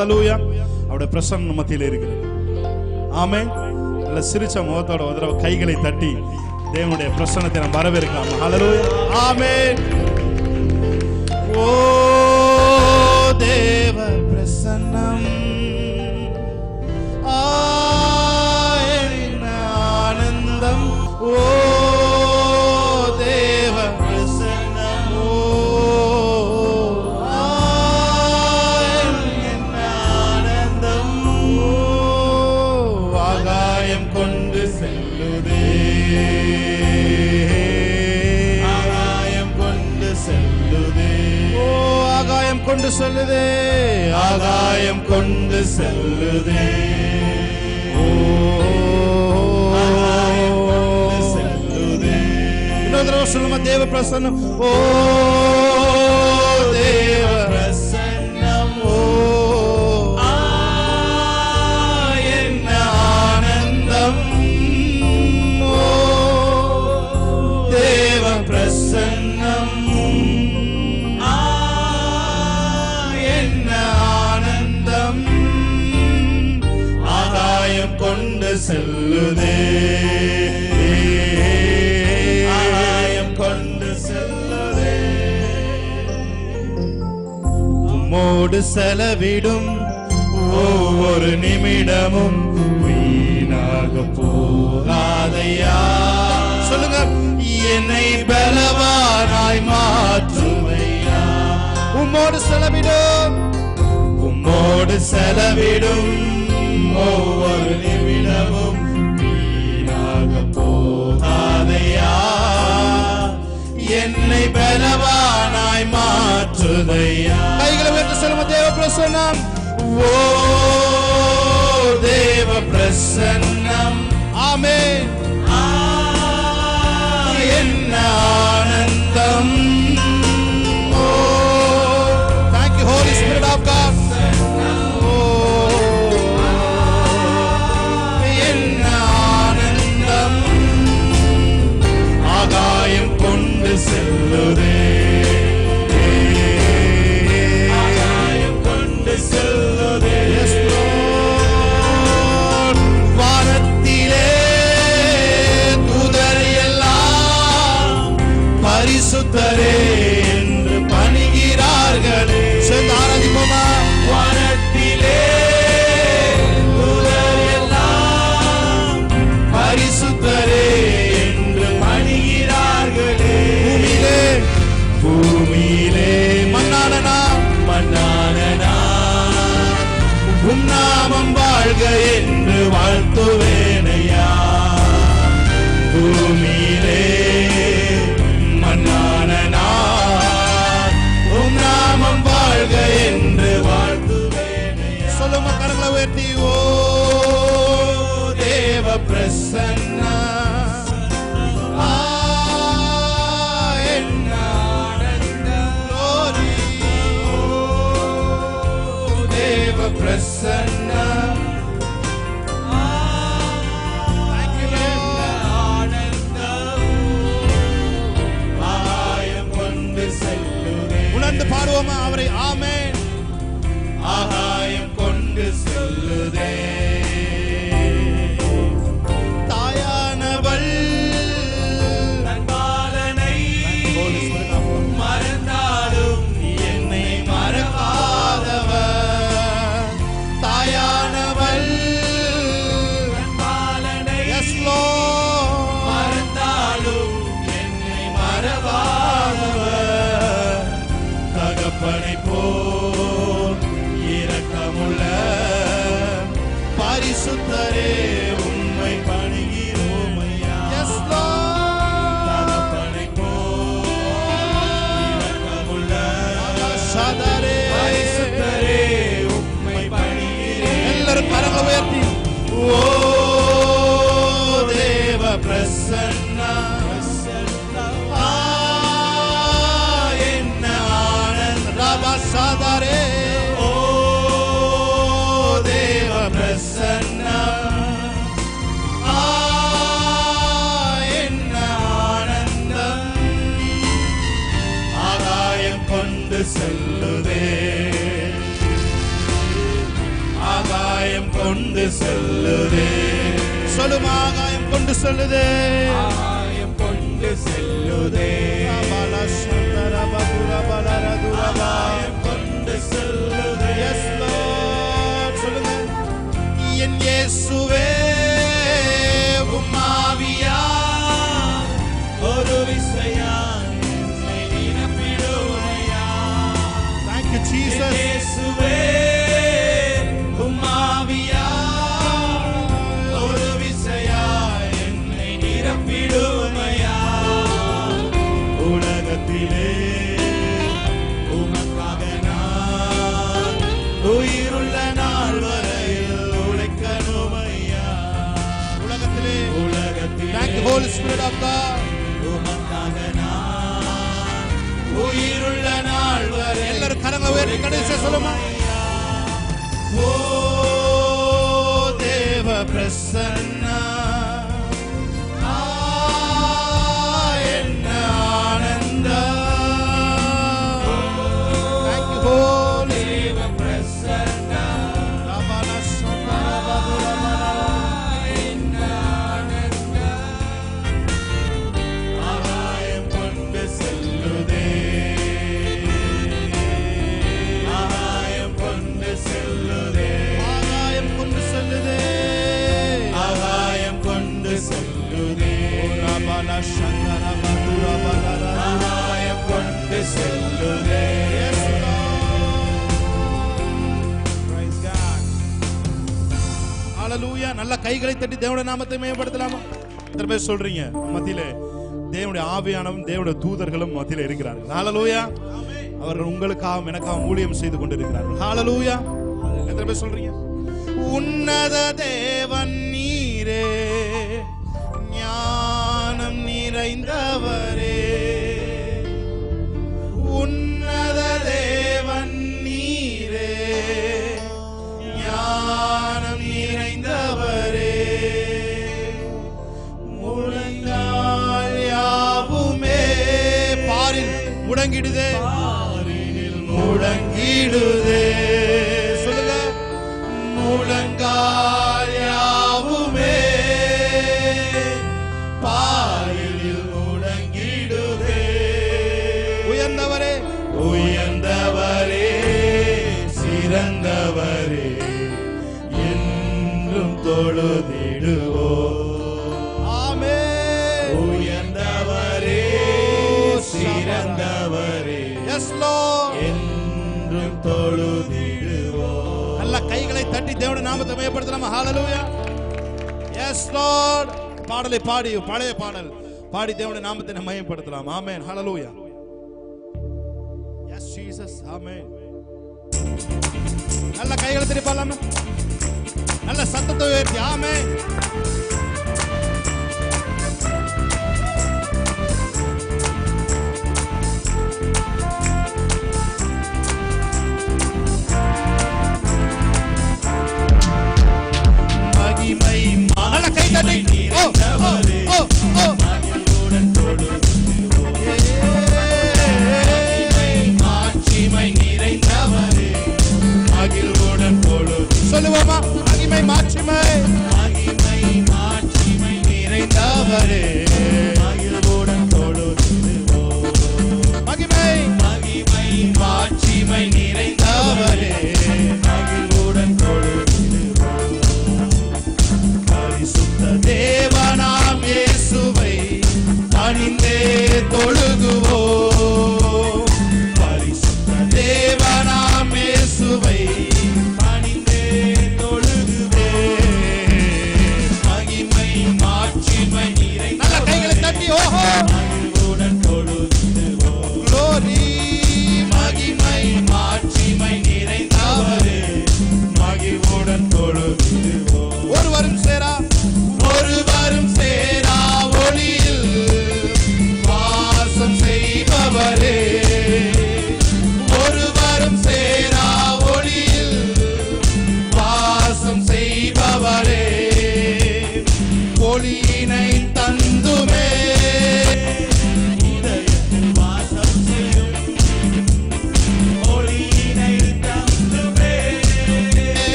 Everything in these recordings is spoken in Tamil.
ஹல்லேலூயா. அவருடைய பிரசன்னம் மத்தியிலே இருக்கிறது. ஆமென். நல்ல சிரிச்ச முகத்தோட ஒரு தடவை கைகளை தட்டி தேவனுடைய பிரசன்னத்தை நாம் வரவேற்கலாம். ஹல்லேலூயா. ஆமென். ஓ தேவ பிரசன்னம் ஆனந்தம். ஓ தேவ பிரசன்னம் ஆனந்தம். ஆகாயம் கொண்டு செல்லுதே, ஆகாயம் கொண்டு செல்லுதே. ஓ ஆகாயம் கொண்டு செல்லுதே, ஆகாயம் கொண்டு செல்லுதே. ஓ செல்லுதே. இன்னொரு தடவை சொல்லுமா, தேவ பிரசன்னம். ஓ தேவ பிரசன்னம். ஓ என்ன ஆனந்தம். ஓ தேவ பிரசன்னம் என்ன ஆனந்தம். ஆகாயம் கொண்டு செல்லுதே, ஆகாயம் கொண்டு செல்லுதே. உம்மோடு செலவிடும் ஒவ்வொரு நிமிடமும் வீணாக போகாதையா. சொல்லுங்க, என்னை பலவானாய் மாற்றுமையா. உம்மோடு செலவிடும், உம்மோடு செலவிடும் ஒவ்வொரு நிமிடமும் வீணாக போகாதையா. என்னை பலவானாய் மாற்றுதையா. கைகளை உயர்த்தி சொல்லுங்க, தேவ பிரசன்னம். ஓ தேவ பிரசன்னம். ஆமென். என்ன ஆனந்தம். ஓ thank you Holy Spirit of God. ஓ என்ன ஆனந்தம். ஆகாயம் கொண்டு செல்லுதே, ஆகாயம் கொண்டு செல்லுதே. Yes Lord. வானத்திலே தூதர் எல்லாம் பரிசுத்தரே என்று பணிகிறார்களே. சேர்ந்து ஆராதிப்போமா. வானத்திலே தூதர் எல்லாம் பரிசுத்தரே என்று பணிகிறார்களே. பூமியிலே, பூமியிலே மன்னானனா, மன்னானனா உம் நாமம் வாழ்க என்று வாழ்த்துவேனையா. பூமியிலே மன்னானனா உம் நாமம் வாழ்க என்று வாழ்த்துவேனையா. சொல்லுமா, கரங்களை உயர்த்தி. ஓ தேவ பிரசன்னா என்ன ஆனந்தம். glory. ஓ தேவ பிரசன்னா. Thank you Lord. ஆனந்தம். ஆகாயம் கொண்டு செல்லுதே. உணர்ந்து பாடுவோமா அவரை. ஆமென். ஆகாயம் கொண்டு செல்லுதே. தாயானவள் தன் பாலனை மறந்தாலும் என்னை மறவாதவர். தாயானவள் தன் பாலனை yes Lord மறந்தாலும் என்னை மறவாதவர். தகப்பனை போல் இரக்கமுள்ள பரிசுத்தரே உம்மை பணிகிறோம் ஐயா. Yes Lord. தகப்பனை போல் இரக்கமுள்ள பரிசுத்தரே உம்மை பணிகிறோம். எல்லாரும் கரங்களை உயர்த்தி. ஓ தேவ பிரசன்னா என்ன ஆனந்தம். ராபா சாதாரே. ஓ தேவ பிரசன்னா என்ன ஆனந்தம். ஆகாயம் கொண்டு செல்லுதே. செல்லுதே, ஆகாயம் கொண்டு செல்லுதே, ஆகாயம் கொண்டு செல்லுதே. Yes, Lord. சொல்லுங்க. என் இயேசுவே உம் ஆவியால் ஒரு விசையா என்னை நிரப்பிடுமையா. Thank you, Jesus. இயேசுவே உம் ஆவியால் ஒரு விசையா என்னை நிரப்பிடுமையா. உலகத்திலே உமக்காக நான் உயிருள்ள நாள் வரையில் உழைக்கணுமையா. உலகத்திலே உலகத்திலே Thank you, Holy Spirit of God. உமக்காக நான் உயிருள்ள நாள் வரை எல்லாரும் கரங்களை உயர்த்தி கடைசியா சொல்லுமா. ஓ தேவ பிரசன்னா என்ன ஆனந்தம். Thank you, Holy தேவ பிரசன்னா என்ன ஆனந்தம். ஆகாயம் கொண்டு செல்லுதே, ஆகாயம் கொண்டு செல்லுதே, ஆகாயம் கொண்டு செல்லுதே, ஆகாயம் கொண்டு செல்லுதே, ரபல சங்கர மதுர பலர. ஆகாயம் கொண்டு செல்லுதே. Yes, Lord. Praise God. Hallelujah. நல்ல கைகளை தட்டி தேவனுடைய நாமத்தை மேம்படுத்தலாமா? எத்தனை பேர் சொல்றீங்க மத்தியிலே தேவனுடைய ஆவியானவரும் தேவனுடைய தூதர்களும் மத்தியிலே இருக்கிறார்கள்? ஹalleluya. அவர்கள் உங்களுக்காகவும் எனக்காகவும் ஊழியம் செய்து கொண்டிருக்கிறார்கள். ஹalleluya. எத்தனை பேர் சொல்றீங்க? உன்னத தேவன் நீரே, ஞானம் நிறைந்தவரே, உன்னத தேவன் நீரே, ஞானம் நிறைந்தவரே, முழங்கால் யாவுமே பாரில் முடங்கிடுதே, பாரினில் முழங்கிடுதே. சொல்லுங்க. முழங்கால் யாவுமே பாரினில் முழங்கிடுதே. உயர்ந்தவரே, உயர்ந்தவரே, சிறந்தவரே, என்றும் தொழுதிடுவோம். ஆமென். உயர்ந்தவரே, சிறந்தவரே, Yes, Lord. என்றும் தொழுதிடுவோம். நல்ல கைகளை தட்டி தேவனுடைய நாமத்தை மேம்படுத்தலாமா? ஹalleluya. Yes, Lord. பாடலை பாடி பழைய பாடல் பாடி தேவனுடைய நாமத்தை நாம் மேம்படுத்தலாம். ஆமென். ஹalleluya. Yes, Jesus. ஆமென். நல்ல கைகளை தட்டி பாடலாமா? நல்ல சத்தத்தை உயர்த்தி ஆமென். மகிமை நல்ல கை தட்டி ஓ ஓ ஓ ஓ மகிழ்வுடன் தொழுதிடுவோம். மாட்சிமை நிறைந்தவரே, மகிழ்வுடன் தொழுதிடுவோம். சொல்லுவோமா? மகிமை மாட்சிமை மகிமை மாட்சிமை நிறைந்தவரே, மகிழ்வுடன் தொழுதிடுவோம். மகிமை மகிமை மாட்சிமை நிறைந்தவரே, மகிழ்வுடன் தொழுதிடுவோம். பரிசுத்த தேவனாம் இயேசுவை பணிந்தே தொழுகுவோம். பரிசுத்த தேவனாம் இயேசுவை பணிந்தே தொழுகுவோம். மகிமை மாட்சிமை நல்ல கைகளை நிறைந்தவரே, தட்டி ஓஹோ மகிழ்வுடன் தொழுதிடுவோம். glory. மகிமை மாட்சிமை நிறைந்தவரே, மகிழ்வுடன் தொழுதிடுவோம். ஒருவரும் சேரா ஒருவரும் சேரா ஒளியில் வாசம் செய்ய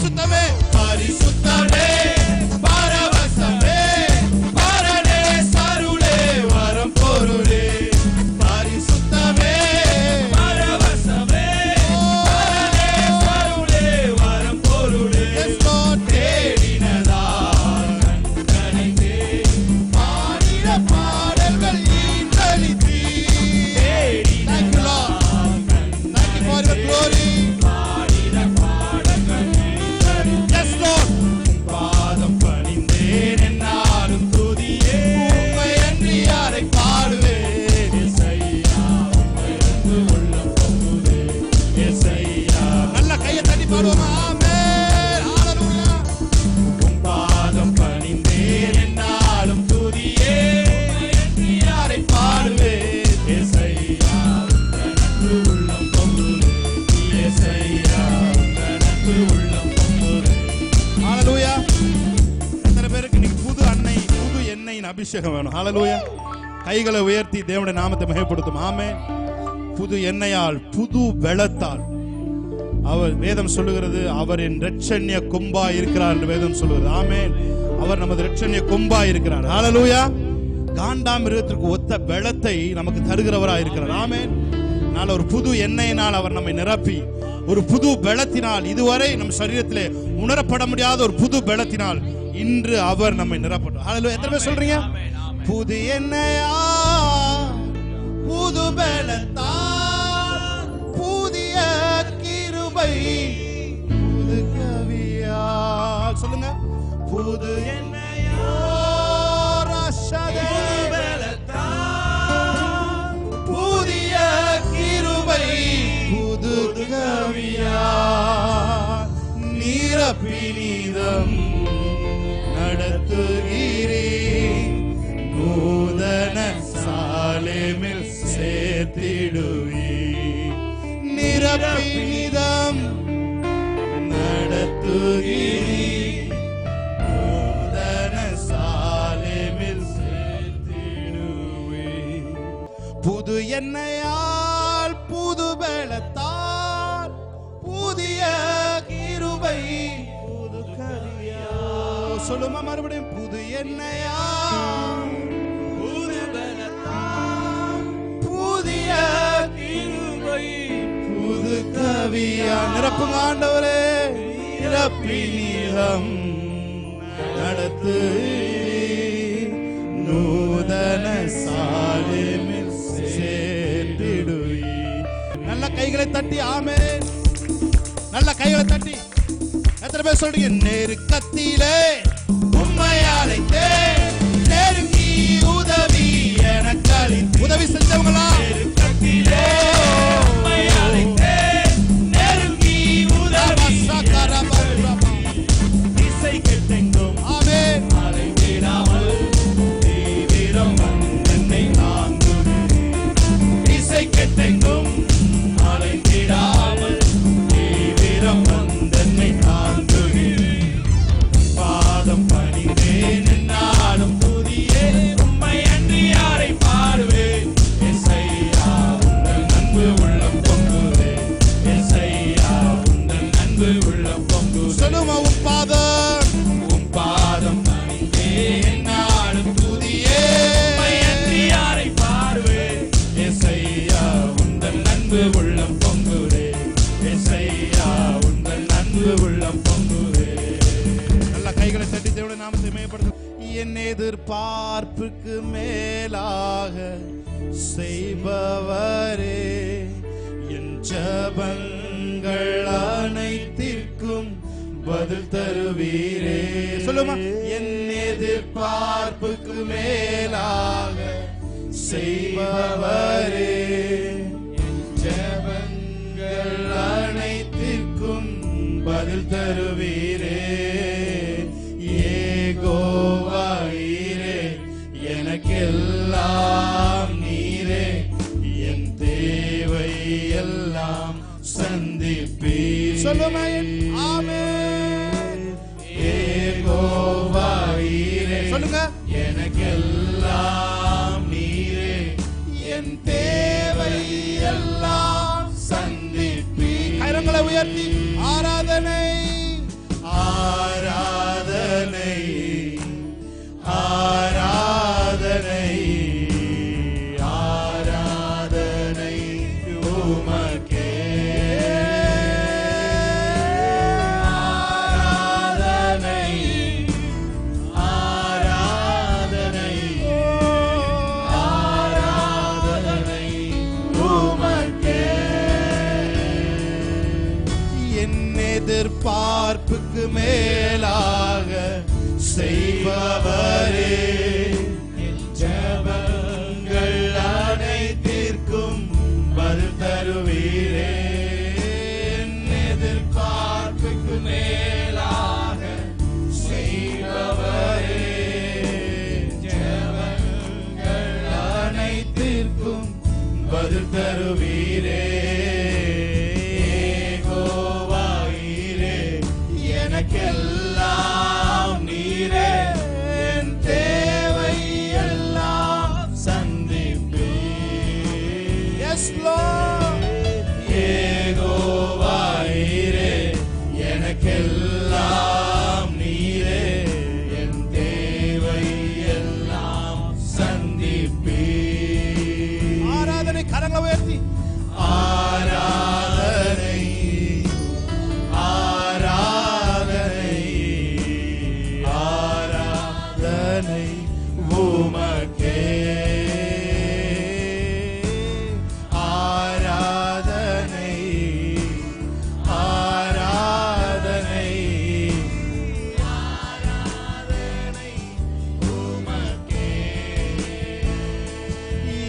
பரிசுத்தமே பரிசுத்தமே பரவசமே பரனே சருளே வரம் பொருளே பரிசுத்தமே பரவசமே பரனே சருளே வரம் பொருளே தேடினதால் கண்கணிந்தே பாடின பாடல்கள் ஈன்றளித்தீ தேடினதால் கண்கணிந்தே பாடின பாடல்கள் Yes, Lord. பாதம் பணிந்தேன் என்னாலும் துதியே உம்மை அன்றி யாரை பாடுவேன் இயேசையா உம்மை அன்பு உள்ளம் பொங்குதே இயேசையா நல்ல கையை தட்டி பாடுவோமா ஆமென் ஹalleluya உம் பாதம் பணிந்தேன் என்னாலும் துதியே உம்மை அன்றி யாரை பாடுவேன் இயேசையா உம்மை அன்பு உள்ளம் பொங்குதே இயேசையா உம்மை அன்பு உள்ளம் பொங்குதே ஹalleluya எத்தனை பேருக்கு இன்னைக்கு புது எண்ணெயின் அபிஷேகம் வேணும் ஹalleluya கைகளை உயர்த்தி தேவனுடைய நாமத்தை மகிமைப்படுத்தும் ஆமென் புது எண்ணெயால் புது வெளத்தால் அவர் வேதம் சொல்லுகிறது அவர் என் இரட்சண்ய கொம்பாய் இருக்கிறார் என்று வேதம் சொல்லுகிறது ஆமென் அவர் நமது இரட்சண்ய கொம்பாய் இருக்கிறார் ஹalleluya காண்டாமிருகத்திற்கு ஒத்த வெளத்தை நமக்கு தருகிறவராய் இருக்கிறார் ஆமென் நாள ஒரு புது எண்ணெயினால் அவர் நம்மை நிரப்பி ஒரு புது பெலத்தினால் இதுவரை நம் சரீரத்திலே உணரப்பட முடியாத ஒரு புது பெலத்தினால் இன்று அவர் நம்மை நிரப்பட்டும் ஹalleluya எத்தனை பேர் சொல்றீங்க புது எண்ணெயா புது பெலத்தால் புதிய கிருபை புது கவியா சொல்லுங்க புது எண்ணெயா ரஷதே பெலத்தால் புதிய கிருபை புது கவியா நிரப்பினிதம் நடத்துகிறேன் நூதன சாலேமில் சேர்த்திடுவேன் நிரப்பினிதம் நடத்துகிறேன் நூதன சாலேமில் சேர்த்திடுவேன் புது எண்ணெயால் புது பெலத்தால் புதிய கிருபை புது கவியா சொல்லுமா மறுபடியும் புது எண்ணெயால் புது பெலத்தால் புதிய கிருபை புது கவியா நிரப்புங்க ஆண்டவரே நிரப்பி நீரம் நடத்து நூதன சாலேமில் சேர்த்திடுவே நல்ல கைகளை தட்டி ஆமென் நல்ல கைகளை தட்டி எத்தனை பேர் சொல்றீங்க நெருக்கத்திலே உம்மை அழைத்தேன் நெருங்கி உதவி எனக்கு அளித்தீர் உதவி செஞ்சவங்களா நெருக்கத்திலே உம்மை அழைத்தேன் நெருங்கி உதவி திசை கெட்டெங்கும் ஆமென் அலைந்திடாமல் தீவிரம் வந்தென்னை தாங்குகிறேன் திசை கெட்டெங்கும் அலைந்திடாமல் தீவிரம் வந்தென்னை தாங்குகிறேன் பாதம் பணிந்தேன் என்னாலும் துதியே உம்மை அன்றி யாரை பாடுவேன் இயேசையா உந்தன் அன்பு உள்ளம் பொங்குதே இயேசையா உந்தன் அன்பு உள்ளம் பொங்குதே சொல்லுமா உன் பாதம் பணிந்தேன் என்னாலும் துதியே உம்மை அன்றி யாரை பாடுவேன் இயேசையா உந்தன் அன்பு உள்ளம் பொங்குதே இயேசையா உந்தன் அன்பு உள்ளம் பொங்குதே நல்ல கைகளை தட்டி தேவனுடைய நாமத்தை மேம்படுத்தும் என் எதிர்பார்ப்புக்கு மேலாக செய்பவரே என் ஜபங்கள் அனைத்திற்கும் பதில் தருவீரே சொல்லுமா என் எதிர்பார்ப்புக்கு மேலாக செய்பவரே என் ஜபங்கள் அனைத்திற்கும் பதில் தருவீரே ஏகோவாயிரே எனக்கெல்லாம் நீரே என் தேவை எல்லாம் சந்திப்பீர் சொல்லுமா ஆமென் ஏகோவாயிரே சொல்லுங்க எனக்கெல்லாம் நீரே என் தேவை எல்லாம் சந்திப்பீர் கரங்களை உயர்த்தி ஆராதனை செய்பவரே, என் ஜெபங்கள் அனைத்திற்கும் பதில் தருவீரே. என் எதிர்பார்ப்புக்கு மேலாக செய்பவரே, ஜெபங்கள் அனைத்திற்கும் பதில் தருவீரே. எனக்கெல்லாம் நீரே, என் தேவை எல்லாம் சந்திப்பீர். Yes Lord. யெகோவா நீரே, எனக்கெல்லாம் நீரே, என் தேவை எல்லாம் சந்திப்பீர். ஆராதனை கரங்களை உயர்த்தி ஆராதனை உமக்கே, ஆராதனை ஆராதனை ஆராதனை உமக்கே.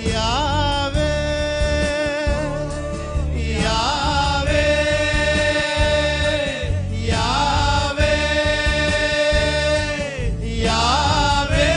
யாவே யாவே யாவே யாவே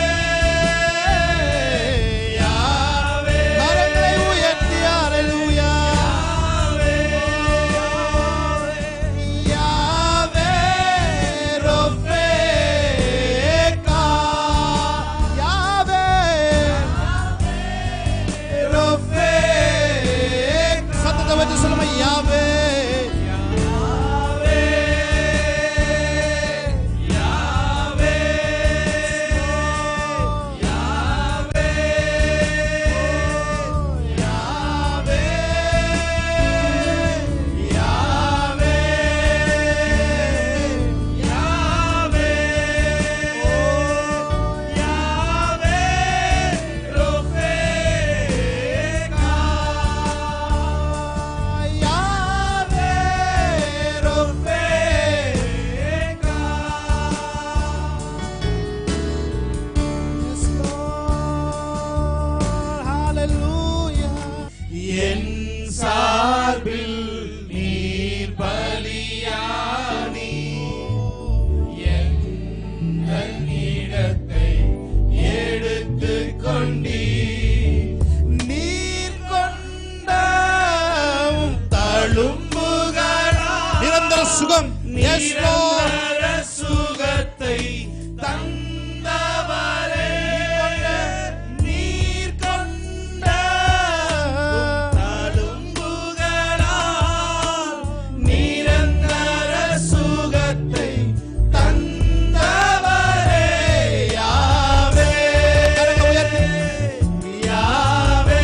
சுகம். Yes Lord. சுகத்தை தந்தவரே, நீர் கொண்ட தழும்புகளால் நிரந்தர சுகத்தை தந்தவரே. யாவே யாவே யாவே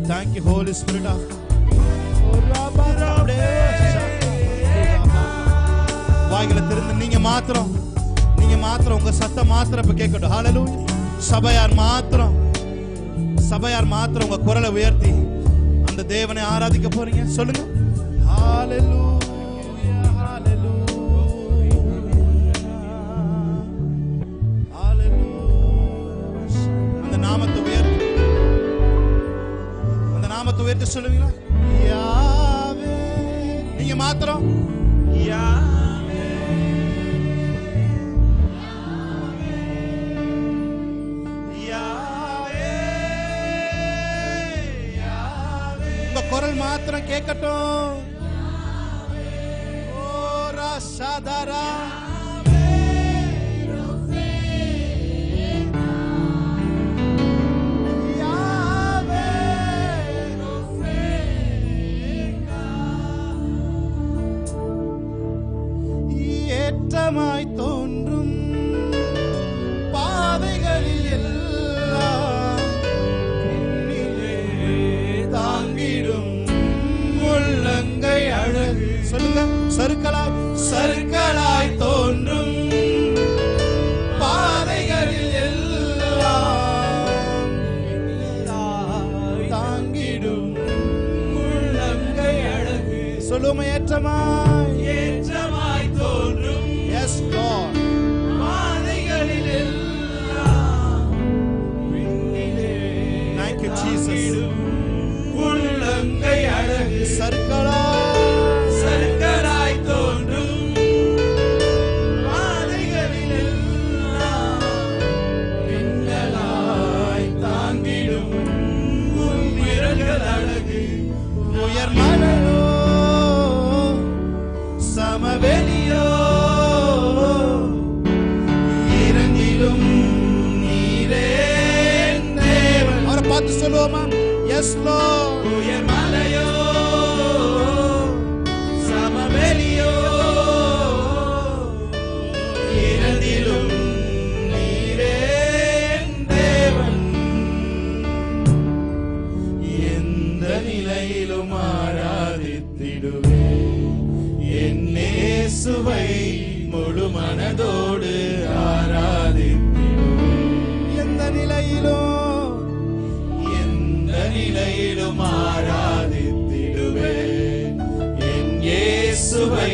Thank you, Holy Spirit of God. வாய்களை திறந்து நீங்க மாத்திரம் உங்க சத்தம் மாத்திரம் இப்ப கேட்கட்டும். ஹalleluya. சபையார் மாத்திரம் உங்க குரலை உயர்த்தி அந்த தேவனை ஆராதிக்க போறீங்க. சொல்லுங்க ஹalleluya, ஹalleluya, ஹalleluya. அந்த நாமத்தை உயர்த்தி சொல்லுவீங்களா? யாவே. நீங்க மாத்திரம் யாவே யாவே யாவே. உங்க குரல் மாத்திரம் கேட்கட்டும். ஓ ராசாதாரா ஏற்றமாய் தோன்றும் பாதைகளில் எல்லாம் தாங்கிடும் உள்ளங்கை அழகு. சொல்லுமை ஏற்றமாய் ஏற்றமாய் தோன்றும் எஸ் லார்ட் பாதைகளில் எல்லாம் விண்ணிலே Thank you, Jesus. உள்ளங்கை அழகு சர்க்கராய் தோன்றும் பாதைகளில் எல்லாம் மின்னலாய் தாங்கிடும் உன் விரல்கள் அழகு உயர் மலையோ சமவெளியோ இரண்டிலும் நீரே தேவன் அவரை பார்த்து சொல்லுவோமா எஸ் லார்ட் உயர் மலையோ சமவெளியோ இரண்டிலும் நீரே தேவன் எந்த நிலையிலும் ஆராதித்திடுவே என் இயேசுவை முழு மனதோடு ஆராதித்திடுவே எந்த நிலையிலும் நிலையிலும் ஆராதித்திடுவே என் இயேசுவை